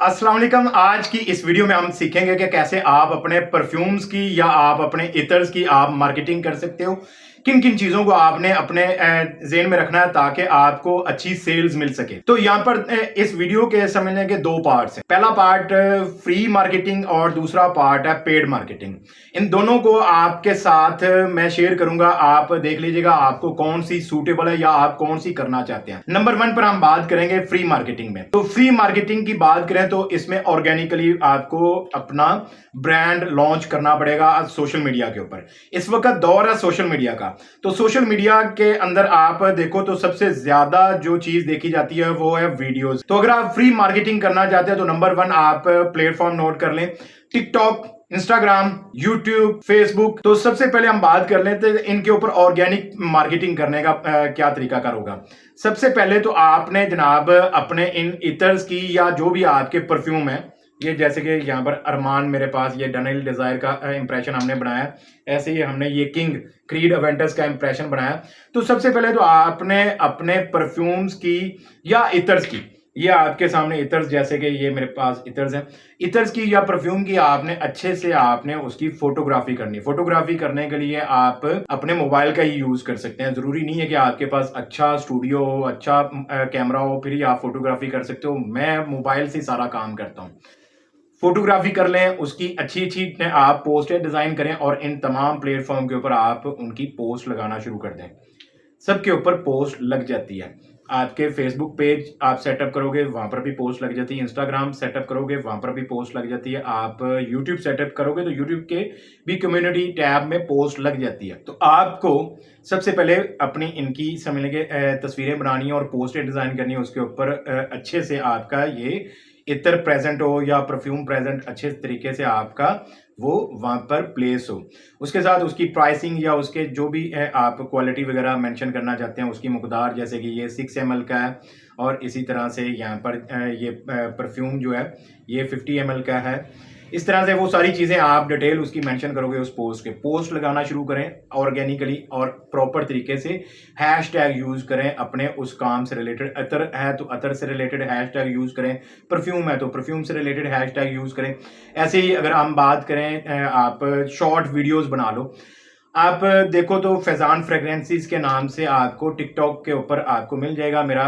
अस्सलाम वालेकुम। आज की इस वीडियो में हम सीखेंगे कि कैसे आप अपने परफ्यूम्स की या आप अपने इतर्स की आप मार्केटिंग कर सकते हो। किन किन चीज़ों को आपने अपने ज़हन में रखना है ताकि आपको अच्छी सेल्स मिल सके। तो यहाँ पर इस वीडियो के समझने के दो पार्ट्स हैं। पहला पार्ट फ्री मार्केटिंग और दूसरा पार्ट है पेड मार्केटिंग। इन दोनों को आपके साथ मैं शेयर करूंगा, आप देख लीजिएगा आपको कौन सी सूटेबल है या आप कौन सी करना चाहते हैं। नंबर 1 पर हम बात करेंगे फ्री मार्केटिंग में। तो फ्री मार्केटिंग की बात करें तो इसमें ऑर्गेनिकली आपको अपना ब्रांड लॉन्च करना पड़ेगा सोशल मीडिया के ऊपर। इस वक्त दौर है सोशल मीडिया का। तो सोशल मीडिया के अंदर आप देखो तो सबसे ज्यादा जो चीज देखी जाती है वो है वीडियोस। तो अगर आप फ्री मार्केटिंग करना चाहते हैं तो नंबर 1 आप प्लेटफॉर्म नोट कर लें, टिकटॉक, इंस्टाग्राम, यूट्यूब, फेसबुक। तो सबसे पहले हम बात कर लेते हैं इनके ऊपर ऑर्गेनिक मार्केटिंग करने का क्या तरीकाकार होगा। सबसे पहले तो आपने जनाब अपने इन इतर्स की या जो भी आपके परफ्यूम है, ये जैसे कि यहाँ पर अरमान मेरे पास ये डैनियल डिजायर का इंप्रेशन हमने बनाया, ऐसे ही हमने ये किंग क्रीड अवेंटर्स का इंप्रेशन बनाया। तो सबसे पहले तो आपने अपने परफ्यूम्स की या इतर्स की, ये आपके सामने इतर्स, जैसे कि ये मेरे पास इतर्स हैं, इतर्स की या परफ्यूम की आपने अच्छे से आपने उसकी फोटोग्राफी करनी। फोटोग्राफी करने के लिए आप अपने मोबाइल का ही यूज कर सकते हैं। जरूरी नहीं है कि आपके पास अच्छा स्टूडियो हो, अच्छा कैमरा हो, फिर ही आप फोटोग्राफी कर सकते हो। मैं मोबाइल से सारा काम करता हूँ। फोटोग्राफी कर लें, उसकी अच्छी अच्छी आप पोस्टें डिजाइन करें और इन तमाम प्लेटफॉर्म के ऊपर आप उनकी पोस्ट लगाना शुरू कर दें। सबके ऊपर पोस्ट लग जाती है। आपके फेसबुक पेज आप सेटअप करोगे, वहां पर भी पोस्ट लग जाती है। इंस्टाग्राम सेटअप करोगे, वहां पर भी पोस्ट लग जाती है। आप यूट्यूब सेटअप करोगे तो यूट्यूब के भी कम्युनिटी टैब में पोस्ट लग जाती है। तो आपको सबसे पहले अपनी इनकी समझने के तस्वीरें बनानी है और पोस्टें डिजाइन करनी है। उसके ऊपर अच्छे से आपका ये इतर प्रेजेंट हो या परफ्यूम प्रेजेंट अच्छे तरीके से आपका वो वहां पर प्लेस हो। उसके साथ उसकी प्राइसिंग या उसके जो भी है आप क्वालिटी वगैरह मेंशन करना चाहते हैं, उसकी मकदार, जैसे कि ये 6 ml का है और इसी तरह से यहाँ पर ये परफ्यूम जो है ये 50 ml का है। इस तरह से वो सारी चीज़ें आप डिटेल उसकी मेंशन करोगे उस पोस्ट के। पोस्ट लगाना शुरू करें ऑर्गेनिकली और प्रॉपर तरीके से। हैशटैग यूज़ करें अपने उस काम से रिलेटेड। अतर है तो अतर से रिलेटेड हैशटैग यूज़ करें, परफ्यूम है तो परफ्यूम से रिलेटेड हैशटैग यूज़ करें। ऐसे ही अगर हम बात करें आप शॉर्ट वीडियोस बना लो। आप देखो तो फैजान फ्रेगरेंसीज के नाम से आपको टिकटॉक के ऊपर आपको मिल जाएगा मेरा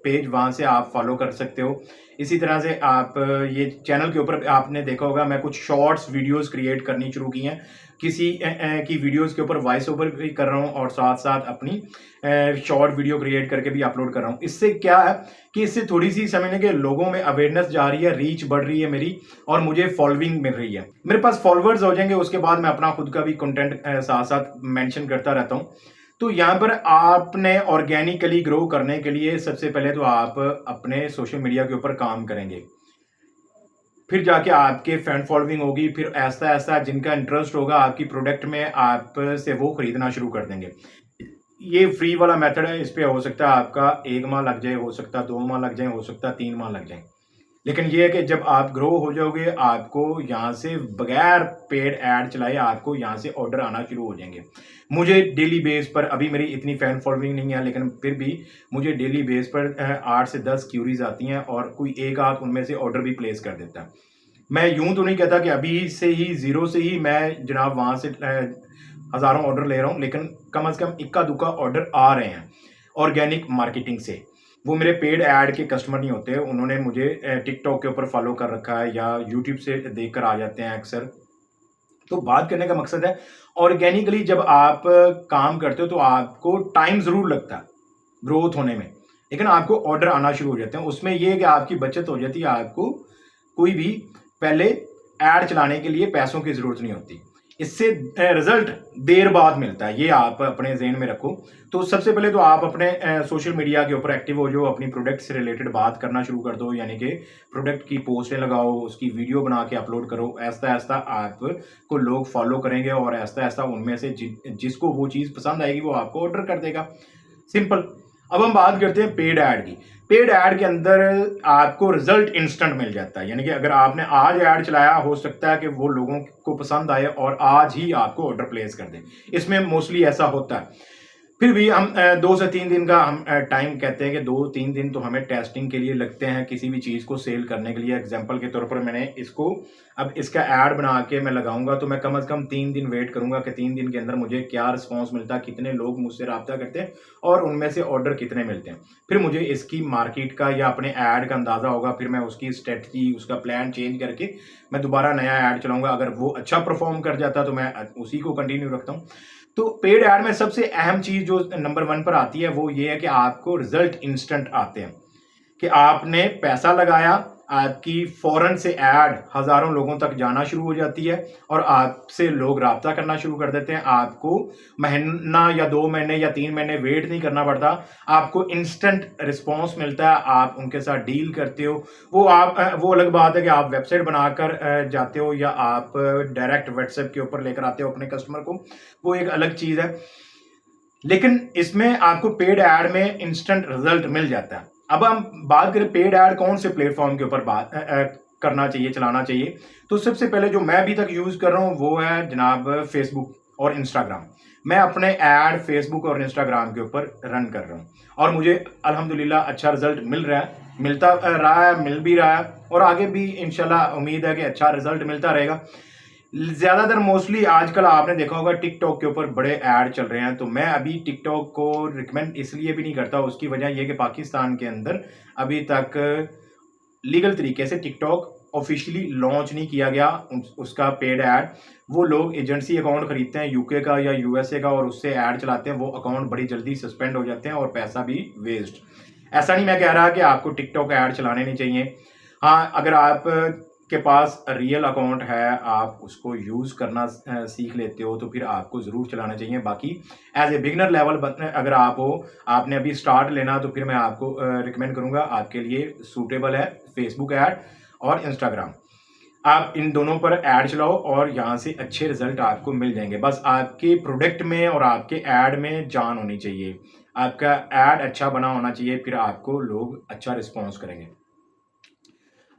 पेज, वहां से आप फॉलो कर सकते हो। इसी तरह से आप ये चैनल के ऊपर आपने देखा होगा मैं कुछ शॉर्ट्स वीडियोस क्रिएट करनी शुरू की हैं। किसी की वीडियोस के ऊपर वॉइस ओवर भी कर रहा हूँ और साथ साथ अपनी शॉर्ट वीडियो क्रिएट करके भी अपलोड कर रहा हूँ। इससे क्या है कि इससे थोड़ी सी समझने के लोगों में अवेयरनेस जा रही है, रीच बढ़ रही है मेरी और मुझे फॉलोइंग मिल रही है। मेरे पास फॉलोअर्स हो जाएंगे, उसके बाद मैं अपना खुद का भी कंटेंट साथ साथ मेंशन करता रहता हूँ। तो यहाँ पर आपने ऑर्गेनिकली ग्रो करने के लिए सबसे पहले तो आप अपने सोशल मीडिया के ऊपर काम करेंगे, फिर जाके आपके फैन फॉलोइंग होगी, फिर ऐसा ऐसा जिनका इंटरेस्ट होगा आपकी प्रोडक्ट में आप से वो खरीदना शुरू कर देंगे। ये फ्री वाला मेथड है, इस पे हो सकता है आपका 1 माह लग जाए, हो सकता है 2 माह लग जाए, हो सकता है 3 माह लग जाए। लेकिन ये है कि जब आप ग्रो हो जाओगे आपको यहाँ से बगैर पेड ऐड चलाए आपको यहाँ से ऑर्डर आना शुरू हो जाएंगे। मुझे डेली बेस पर, अभी मेरी इतनी फैन फॉलोइंग नहीं है लेकिन फिर भी मुझे डेली बेस पर 8 से 10 क्यूरीज आती हैं और कोई एक आध उनमें से ऑर्डर भी प्लेस कर देता है। मैं यूं तो नहीं कहता कि अभी से ही जीरो से ही मैं जनाब वहाँ से हज़ारों ऑर्डर ले रहा हूँ, लेकिन कम से कम इक्का दुक्का ऑर्डर आ रहे हैं ऑर्गेनिक मार्केटिंग से। वो मेरे पेड ऐड के कस्टमर नहीं होते, उन्होंने मुझे टिकटॉक के ऊपर फॉलो कर रखा है या यूट्यूब से देख कर आ जाते हैं अक्सर। तो बात करने का मकसद है ऑर्गेनिकली जब आप काम करते हो तो आपको टाइम ज़रूर लगता है ग्रोथ होने में, लेकिन आपको ऑर्डर आना शुरू हो जाते हैं। उसमें यह है कि आपकी बचत हो जाती है, आपको कोई भी पहले ऐड चलाने के लिए पैसों की ज़रूरत नहीं होती। इससे रिजल्ट देर बाद मिलता है, ये आप अपने जहन में रखो। तो सबसे पहले तो आप अपने सोशल मीडिया के ऊपर एक्टिव हो जाओ, अपनी प्रोडक्ट से रिलेटेड बात करना शुरू कर दो, यानी कि प्रोडक्ट की पोस्टें लगाओ, उसकी वीडियो बना के अपलोड करो। ऐसा ऐसा आपको लोग फॉलो करेंगे और ऐसा ऐसा उनमें से जिसको वो चीज़ पसंद आएगी वो आपको ऑर्डर कर देगा। सिंपल। अब हम बात करते हैं पेड ऐड की। पेड ऐड के अंदर आपको रिजल्ट इंस्टेंट मिल जाता है, यानी कि अगर आपने आज ऐड चलाया हो सकता है कि वो लोगों को पसंद आए और आज ही आपको ऑर्डर प्लेस कर दे। इसमें मोस्टली ऐसा होता है। फिर भी हम 2 से 3 दिन का हम टाइम कहते हैं कि 2-3 दिन तो हमें टेस्टिंग के लिए लगते हैं किसी भी चीज़ को सेल करने के लिए। एग्ज़ाम्पल के तौर पर मैंने इसको अब इसका ऐड बना के मैं लगाऊँगा तो मैं कम से कम 3 दिन वेट करूँगा कि 3 दिन के अंदर मुझे क्या रिस्पॉन्स मिलता है, कितने लोग मुझसे राब्ता करते हैं और उनमें से ऑर्डर कितने मिलते हैं। फिर मुझे इसकी मार्केट का या अपने ऐड का अंदाज़ा होगा, फिर मैं उसकी स्ट्रैटेजी, उसका प्लान चेंज करके मैं दोबारा नया ऐड चलाऊँगा। अगर वो अच्छा परफ़ॉर्म कर जाता है तो मैं उसी को कंटिन्यू रखता हूँ। तो पेड ऐड में सबसे अहम चीज़ जो नंबर 1 पर आती है वो ये है कि आपको रिज़ल्ट इंस्टेंट आते हैं, कि आपने पैसा लगाया, आपकी फ़ौरन से ऐड हज़ारों लोगों तक जाना शुरू हो जाती है और आपसे लोग राब्ता करना शुरू कर देते हैं। आपको महीना या 2 महीने या 3 महीने वेट नहीं करना पड़ता। आपको इंस्टेंट रिस्पॉन्स मिलता है, आप उनके साथ डील करते हो। वो अलग बात है कि आप वेबसाइट बनाकर जाते हो या आप डायरेक्ट व्हाट्सएप के ऊपर लेकर आते हो अपने कस्टमर को, वो एक अलग चीज़ है। लेकिन इसमें आपको पेड ऐड में इंस्टेंट रिजल्ट मिल जाता है। अब हम बात करें पेड ऐड कौन से प्लेटफॉर्म के ऊपर करना चाहिए, चलाना चाहिए। तो सबसे पहले जो मैं अभी तक यूज़ कर रहा हूँ वो है जनाब फेसबुक और इंस्टाग्राम। मैं अपने ऐड फेसबुक और इंस्टाग्राम के ऊपर रन कर रहा हूँ और मुझे अल्हम्दुलिल्लाह अच्छा रिजल्ट मिल रहा है, मिलता रहा है, मिल भी रहा है और आगे भी इंशाल्लाह उम्मीद है कि अच्छा रिजल्ट मिलता रहेगा। ज़्यादातर मोस्टली आजकल आपने देखा होगा टिकटॉक के ऊपर बड़े ऐड चल रहे हैं, तो मैं अभी टिकटॉक को रिकमेंड इसलिए भी नहीं करता, उसकी वजह ये कि पाकिस्तान के अंदर अभी तक लीगल तरीके से टिकटॉक ऑफिशियली लॉन्च नहीं किया गया उसका पेड ऐड। वो लोग एजेंसी अकाउंट खरीदते हैं यूके का या यूएसए का और उससे ऐड चलाते हैं, वो अकाउंट बड़ी जल्दी सस्पेंड हो जाते हैं और पैसा भी वेस्ट। ऐसा नहीं मैं कह रहा कि आपको टिकटॉक ऐड चलाने नहीं चाहिए। हाँ, अगर आप के पास रियल अकाउंट है, आप उसको यूज़ करना सीख लेते हो तो फिर आपको ज़रूर चलाना चाहिए। बाकी एज़ ए बिगिनर लेवल अगर आप हो, आपने अभी स्टार्ट लेना तो फिर मैं आपको रिकमेंड करूँगा, आपके लिए सूटेबल है फेसबुक ऐड और इंस्टाग्राम। आप इन दोनों पर ऐड चलाओ और यहाँ से अच्छे रिजल्ट आपको मिल जाएँगे। बस आपके प्रोडक्ट में और आपके ऐड में जान होनी चाहिए। आपका ऐड अच्छा बना होना चाहिए, फिर आपको लोग अच्छा रिस्पॉन्स करेंगे।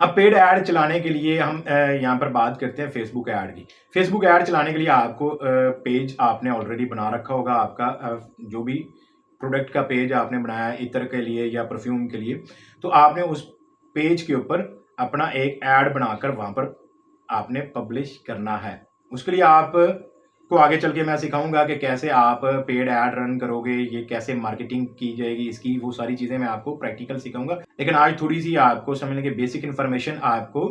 अब पेड ऐड चलाने के लिए हम यहाँ पर बात करते हैं फेसबुक ऐड की। फेसबुक ऐड चलाने के लिए आपको पेज आपने ऑलरेडी बना रखा होगा, आपका जो भी प्रोडक्ट का पेज आपने बनाया है इत्र के लिए या परफ्यूम के लिए, तो आपने उस पेज के ऊपर अपना एक ऐड बनाकर वहाँ पर आपने पब्लिश करना है। उसके लिए आप को आगे चल के मैं सिखाऊँगा कि कैसे आप पेड ऐड रन करोगे, ये कैसे मार्केटिंग की जाएगी इसकी, वो सारी चीज़ें मैं आपको प्रैक्टिकल सिखाऊँगा। लेकिन आज थोड़ी-सी आपको समझने की बेसिक इन्फॉर्मेशन आपको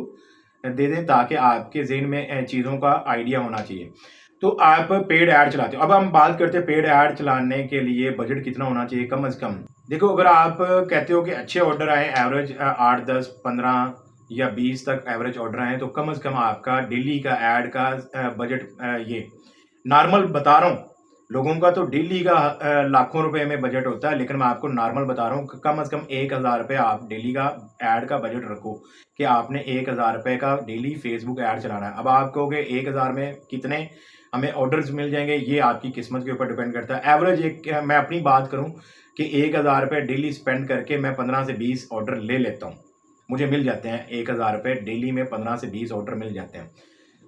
दे दें ताकि आपके ज़हन में चीज़ों का आइडिया होना चाहिए। तो आप पेड ऐड चलाते हो। अब हम बात करते हैं पेड ऐड चलाने के लिए बजट कितना होना चाहिए कम से कम। देखो, अगर आप कहते हो कि अच्छे ऑर्डर आएँ एवरेज 8, 10, 15 या 20 तक एवरेज ऑर्डर आएँ तो कम से कम आपका डेली का ऐड का बजट ये नॉर्मल बता रहा हूँ। लोगों का तो डेली का लाखों रुपए में बजट होता है, लेकिन मैं आपको नॉर्मल बता रहा हूँ कम से कम 1000 रुपये आप डेली का ऐड का बजट रखो कि आपने 1000 रुपये का डेली फेसबुक ऐड चलाना है। अब आप कहोगे 1000 में कितने हमें ऑर्डर्स मिल जाएंगे, ये आपकी किस्मत के ऊपर डिपेंड करता है। एवरेज एक मैं अपनी बात करूँ कि 1000 रुपये डेली स्पेंड करके मैं 15 से 20 ऑर्डर ले लेता हूँ। मुझे मिल जाते हैं 1000 रुपये डेली में 15 से 20 ऑर्डर मिल जाते हैं।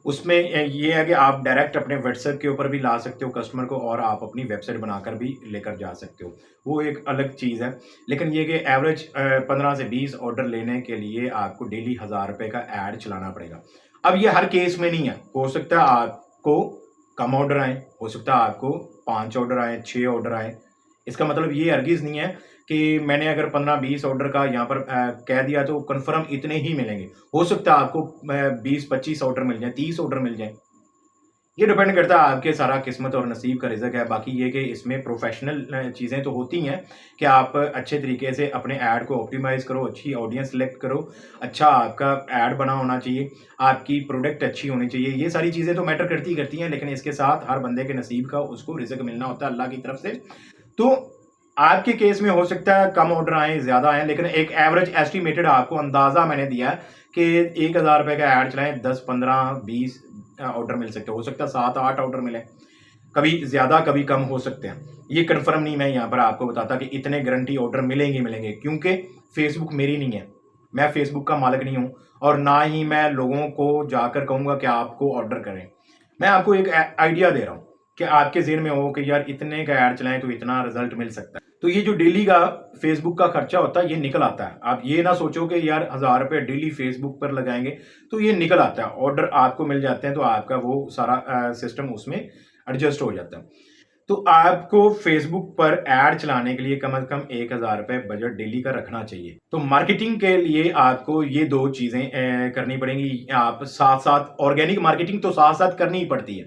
उसमें ये है कि आप डायरेक्ट अपने व्हाट्सएप के ऊपर भी ला सकते हो कस्टमर को और आप अपनी वेबसाइट बनाकर भी लेकर जा सकते हो, वो एक अलग चीज़ है। लेकिन ये कि एवरेज 15 से 20 ऑर्डर लेने के लिए आपको डेली 1000 रुपये का ऐड चलाना पड़ेगा। अब ये हर केस में नहीं है, हो सकता है आपको कम ऑर्डर आए, हो सकता है आपको 5 ऑर्डर आए, 6 ऑर्डर आए। इसका मतलब ये हरगिज़ नहीं है कि मैंने अगर 15-20 ऑर्डर का यहाँ पर कह दिया तो कन्फर्म इतने ही मिलेंगे। हो सकता है आपको 20-25 ऑर्डर मिल जाएँ, 30 ऑर्डर मिल जाएँ। ये डिपेंड करता है आपके सारा किस्मत और नसीब का रिज़्क है। बाकी ये कि इसमें प्रोफ़ेशनल चीज़ें तो होती हैं कि आप अच्छे तरीके से अपने ऐड को ऑप्टिमाइज़ करो, अच्छी ऑडियंस सेलेक्ट करो, अच्छा आपका ऐड बना होना चाहिए, आपकी प्रोडक्ट अच्छी होनी चाहिए। ये सारी चीज़ें तो मैटर करती ही करती हैं, लेकिन इसके साथ हर बंदे के नसीब का उसको रिज़्क मिलना होता है अल्लाह की तरफ से। तो आपके केस में हो सकता है कम ऑर्डर आएँ, ज़्यादा आएँ, लेकिन एक एवरेज एस्टिमेटेड आपको अंदाज़ा मैंने दिया है कि 1000 रुपये का ऐड चलाएँ, 10, 15, 20 ऑर्डर मिल सकते हैं। हो सकता है 7-8 ऑर्डर मिलें, कभी ज़्यादा, कभी कम हो सकते हैं। ये कन्फर्म नहीं मैं यहाँ पर आपको बताता कि इतने गारंटी ऑर्डर मिलेंगे ही मिलेंगे, क्योंकि फेसबुक मेरी नहीं है। मैं फेसबुक का मालिक नहीं हूँ और ना ही मैं लोगों को जाकर कहूँगा कि आपको ऑर्डर करें। मैं आपको एक आइडिया दे रहा हूँ कि आपके ज़हन में हो कि यार इतने का ऐड चलाएँ तो इतना रिज़ल्ट मिल सकता है। तो ये जो डेली का फ़ेसबुक का खर्चा होता है, ये निकल आता है। आप ये ना सोचो कि यार ₹1000 डेली फ़ेसबुक पर लगाएँगे, तो ये निकल आता है। ऑर्डर आपको मिल जाते हैं, तो आपका वो सारा सिस्टम उसमें एडजस्ट हो जाता है। तो आपको फ़ेसबुक पर ऐड चलाने के लिए कम से कम ₹1000 बजट डेली का रखना चाहिए। तो मार्केटिंग के लिए आपको ये 2 चीज़ें करनी पड़ेंगी। आप साथ-साथ ऑर्गेनिक मार्केटिंग तो साथ-साथ करनी ही पड़ती है।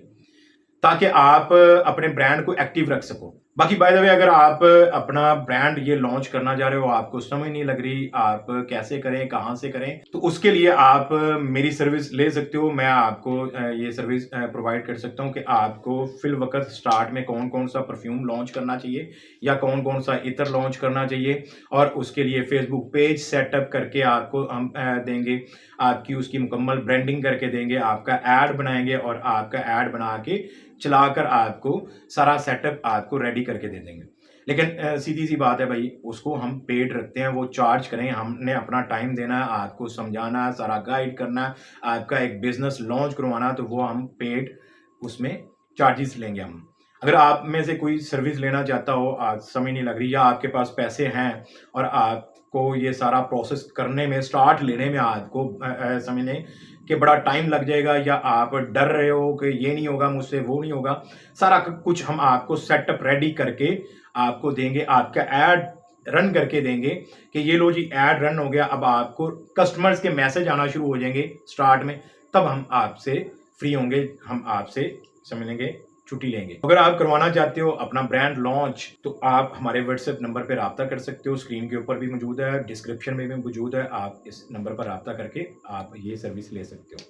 ताकि आप अपने ब्रांड को एक्टिव रख सको। बाकी बाय द वे अगर आप अपना ब्रांड ये लॉन्च करना चाह रहे हो, आपको समझ नहीं लग रही, आप कैसे करें, कहाँ से करें, तो उसके लिए आप मेरी सर्विस ले सकते हो। मैं आपको ये सर्विस प्रोवाइड कर सकता हूँ कि आपको फिलवक़्त स्टार्ट में कौन-कौन सा परफ्यूम लॉन्च करना चाहिए या कौन-कौन सा इत्र लॉन्च करना चाहिए और उसके लिए फ़ेसबुक पेज सेटअप करके आपको हम देंगे। आपकी उसकी मुकम्मल ब्रांडिंग करके देंगे, आपका ऐड बनाएँगे और आपका ऐड बना के चलाकर आपको सारा सेटअप आपको रेडी करके दे देंगे। लेकिन सीधी-सी बात है भई, उसको हम पेड रखते हैं, वो चार्ज करें, हमने अपना टाइम देना है, आपको समझाना है, सारा गाइड करना है, आपका एक बिज़नेस लॉन्च करवाना है, तो वो हम पेड उसमें चार्जेस लेंगे हम। अगर आप में से कोई सर्विस लेना चाहता हो, आज समझ नहीं लग रही या आपके पास पैसे हैं और आपको ये सारा प्रोसेस करने में, स्टार्ट लेने में आपको समझ लें कि बड़ा टाइम लग जाएगा या आप डर रहे हो कि ये नहीं होगा मुझसे, वो नहीं होगा, सारा क कुछ हम आपको सेटअप रेडी करके आपको देंगे, आपका ऐड रन करके देंगे कि ये लो जी ऐड रन हो गया, अब आपको कस्टमर्स के मैसेज आना शुरू हो जाएँगे स्टार्ट में, तब हम आपसे फ्री होंगे, हम आपसे समझ लेंगे छुट्टी लेंगे। अगर आप करवाना चाहते हो अपना ब्रांड लॉन्च, तो आप हमारे व्हाट्सएप नंबर पे राब्ता कर सकते हो, स्क्रीन के ऊपर भी मौजूद है, डिस्क्रिप्शन में भी मौजूद है, आप इस नंबर पर राब्ता करके आप ये सर्विस ले सकते हो।